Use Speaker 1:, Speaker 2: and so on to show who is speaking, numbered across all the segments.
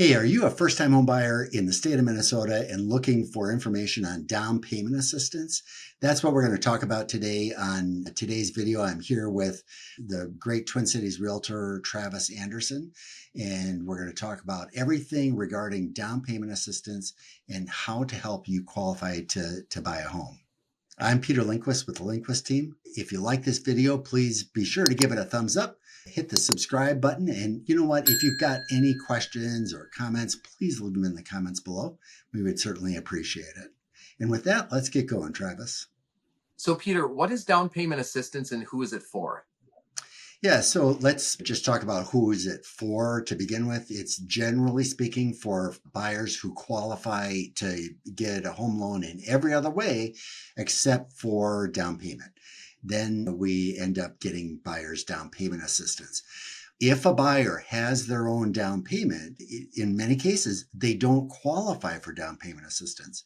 Speaker 1: Hey, are you a first-time home buyer in the state of Minnesota and looking for information on down payment assistance? That's what we're going to talk about today on today's video. I'm here with the great Twin Cities realtor, Travis Anderson, and we're going to talk about everything regarding down payment assistance and how to help you qualify to buy a home. I'm Peter Lindquist with the Lindquist team. If you like this video, please be sure to give it a thumbs up. Hit the subscribe button. And you know what? If you've got any questions or comments, please leave them in the comments below. We would certainly appreciate it. And with that, let's get going, Travis.
Speaker 2: So Peter, what is down payment assistance and who is it for?
Speaker 1: Yeah, so let's just talk about who is it for to begin with. It's generally speaking for buyers who qualify to get a home loan in every other way except for down payment. Then we end up getting buyers down payment assistance. If a buyer has their own down payment, in many cases, they don't qualify for down payment assistance.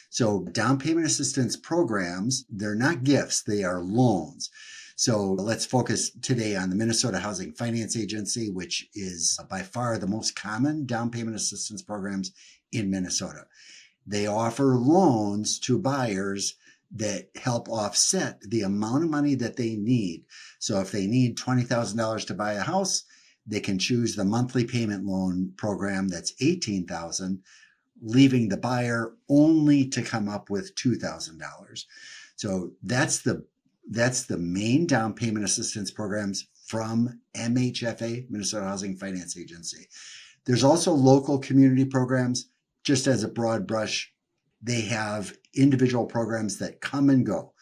Speaker 1: So down payment assistance programs, they're not gifts, they are loans. So let's focus today on the Minnesota Housing Finance Agency, which is by far the most common down payment assistance programs in Minnesota. They offer loans to buyers that help offset the amount of money that they need. So if they need $20,000 to buy a house, they can choose the monthly payment loan program that's $18,000, leaving the buyer only to come up with $2,000. So that's the main down payment assistance programs from MHFA, Minnesota Housing Finance Agency. There's also local community programs. Just as a broad brush, they have individual programs that come and go.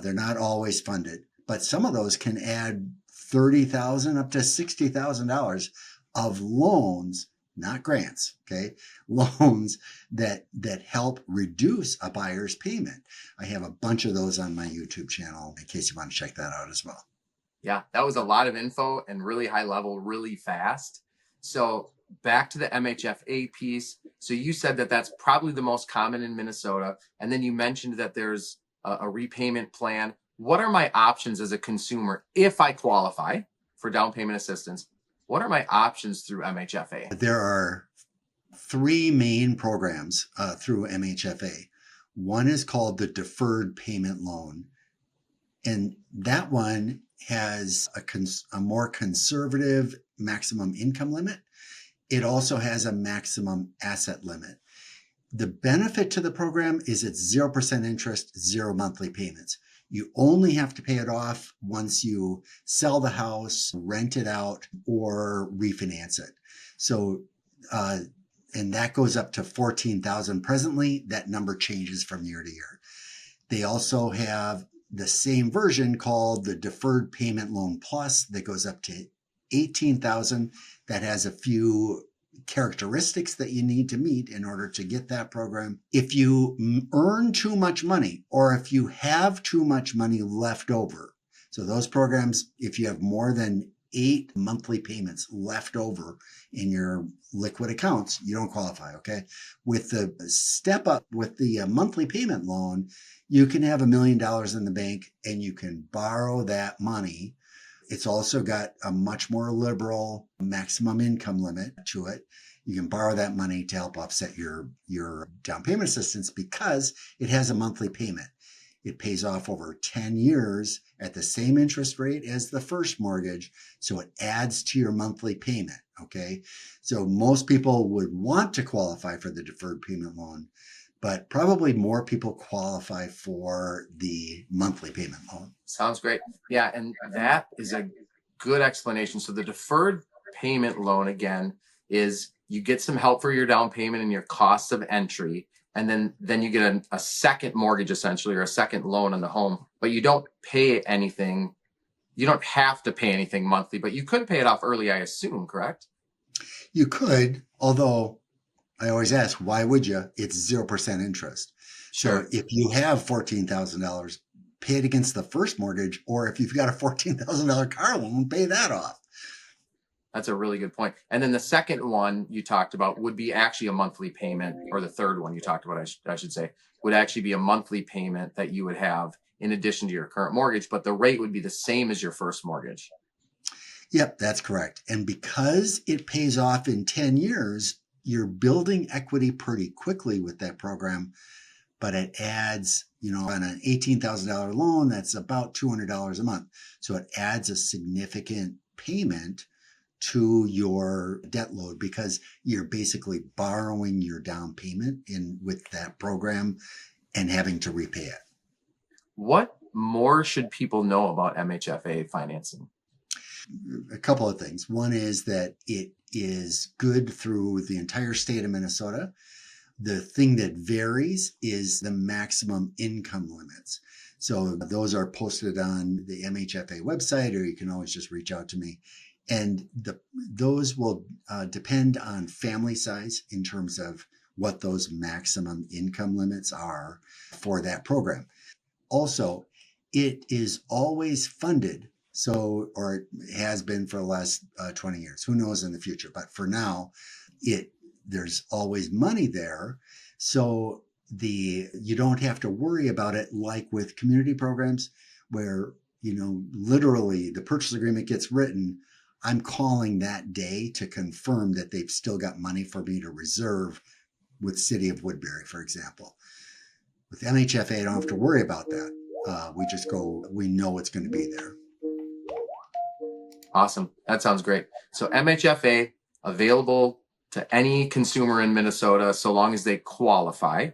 Speaker 1: They're not always funded, but some of those can add $30,000 up to $60,000 of loans, not grants, okay? Loans that help reduce a buyer's payment. I have a bunch of those on my YouTube channel in case you want to check that out as well.
Speaker 2: Yeah, that was a lot of info and really high level, really fast. So back to the MHFA piece. So you said that that's probably the most common in Minnesota. And then you mentioned that there's a repayment plan. What are my options as a consumer if I qualify for down payment assistance? What are my options through MHFA?
Speaker 1: There are three main programs through MHFA. One is called the Deferred Payment Loan. And that one has a more conservative maximum income limit. It also has a maximum asset limit. The benefit to the program is it's 0% interest, 0 monthly payments. You only have to pay it off once you sell the house, rent it out, or refinance it. So, and that goes up to $14,000 presently. That number changes from year to year. They also have the same version called the Deferred Payment Loan Plus that goes up to $18,000. That has a few characteristics that you need to meet in order to get that program. If you earn too much money or if you have too much money left over, so those programs, if you have more than 8 monthly payments left over in your liquid accounts, you don't qualify, okay? With the step up, with the monthly payment loan, you can have $1 million in the bank and you can borrow that money. It's also got a much more liberal maximum income limit to it. You can borrow that money to help offset your down payment assistance because it has a monthly payment. It pays off over 10 years at the same interest rate as the first mortgage. So it adds to your monthly payment. Okay. So most people would want to qualify for the deferred payment loan, but probably more people qualify for the monthly payment loan.
Speaker 2: Sounds great. Yeah, and that is a good explanation. So the deferred payment loan, again, is you get some help for your down payment and your costs of entry, and then you get a second mortgage essentially, or a second loan on the home, but you don't pay anything. You don't have to pay anything monthly, but you could pay it off early, I assume, correct?
Speaker 1: You could, although I always ask, why would you? It's 0% interest.
Speaker 2: Sure.
Speaker 1: So if you have $14,000, pay it against the first mortgage, or if you've got a $14,000 car loan, pay that off.
Speaker 2: That's a really good point. And then the second one you talked about would be actually a monthly payment, or the third one you talked about, I should say, would actually be a monthly payment that you would have in addition to your current mortgage, but the rate would be the same as your first mortgage.
Speaker 1: Yep, that's correct. And because it pays off in 10 years, you're building equity pretty quickly with that program, but it adds, on an $18,000 loan, that's about $200 a month. So it adds a significant payment to your debt load because you're basically borrowing your down payment with that program and having to repay it.
Speaker 2: What more should people know about MHFA financing?
Speaker 1: A couple of things. One is that it is good through the entire state of Minnesota. The thing that varies is the maximum income limits. So those are posted on the MHFA website, or you can always just reach out to me. And those will depend on family size in terms of what those maximum income limits are for that program. Also, it is always funded. So, or it has been for the last 20 years. Who knows in the future? But for now, there's always money there. So you don't have to worry about it like with community programs where, literally the purchase agreement gets written. I'm calling that day to confirm that they've still got money for me to reserve with City of Woodbury, for example. With MHFA, I don't have to worry about that. We know it's going to be there.
Speaker 2: Awesome. That sounds great. So MHFA available to any consumer in Minnesota, so long as they qualify.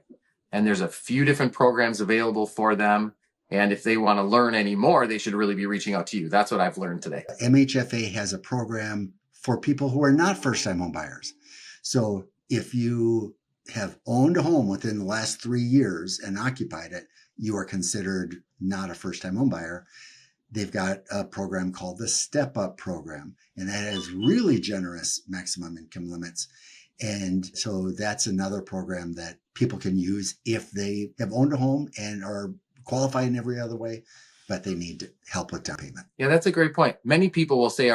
Speaker 2: And there's a few different programs available for them. And if they want to learn any more, they should really be reaching out to you. That's what I've learned today.
Speaker 1: MHFA has a program for people who are not first-time home buyers. So if you have owned a home within the last 3 years and occupied it, you are considered not a first-time home buyer. They've got a program called the Step Up Program, and that has really generous maximum income limits. And so that's another program that people can use if they have owned a home and are qualified in every other way, but they need help with down payment.
Speaker 2: Yeah, that's a great point. Many people will say,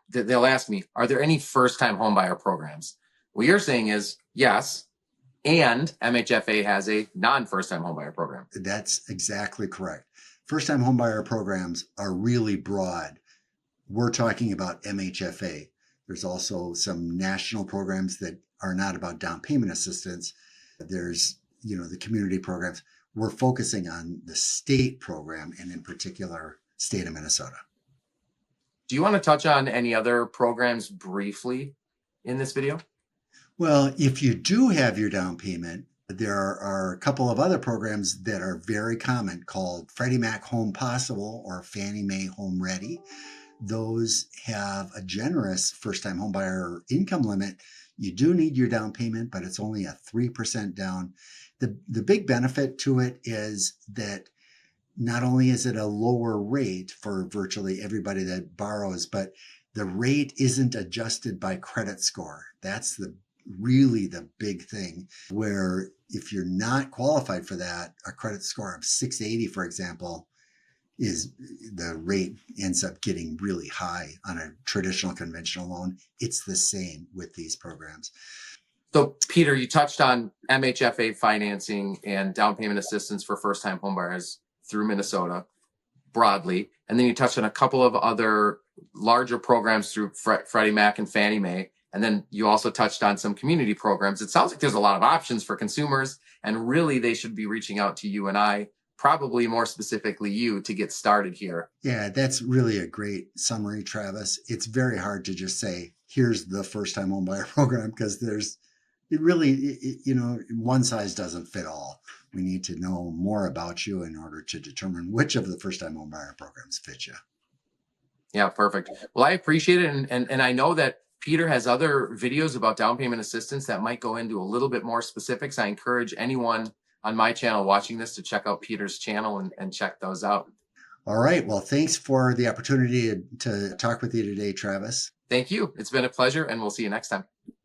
Speaker 2: they'll ask me, are there any first-time homebuyer programs? What you're saying is yes, and MHFA has a non-first-time homebuyer program.
Speaker 1: That's exactly correct. First-time homebuyer programs are really broad. We're talking about MHFA. There's also some national programs that are not about down payment assistance. There's, the community programs. We're focusing on the state program and in particular, state of Minnesota.
Speaker 2: Do you want to touch on any other programs briefly in this video?
Speaker 1: Well, if you do have your down payment, there are a couple of other programs that are very common called Freddie Mac Home Possible or Fannie Mae Home Ready. Those have a generous first-time homebuyer income limit. You do need your down payment, but it's only a 3% down. The big benefit to it is that not only is it a lower rate for virtually everybody that borrows, but the rate isn't adjusted by credit score. That's really the big thing, where if you're not qualified for that, a credit score of 680, for example, is the rate ends up getting really high on a traditional conventional loan. It's the same with these programs.
Speaker 2: So Peter, you touched on MHFA financing and down payment assistance for first-time homebuyers through Minnesota broadly. And then you touched on a couple of other larger programs through Freddie Mac and Fannie Mae. And then you also touched on some community programs. It sounds like there's a lot of options for consumers, and really they should be reaching out to you and I, probably more specifically you, to get started here. Yeah,
Speaker 1: that's really a great summary, Travis. It's very hard to just say, here's the first-time homebuyer program, because one size doesn't fit all. We need to know more about you in order to determine which of the first-time homebuyer programs fit you.
Speaker 2: Yeah, perfect. Well, I appreciate it. And I know that Peter has other videos about down payment assistance that might go into a little bit more specifics. I encourage anyone on my channel watching this to check out Peter's channel and check those out.
Speaker 1: All right. Well, thanks for the opportunity to talk with you today, Travis.
Speaker 2: Thank you. It's been a pleasure, and we'll see you next time.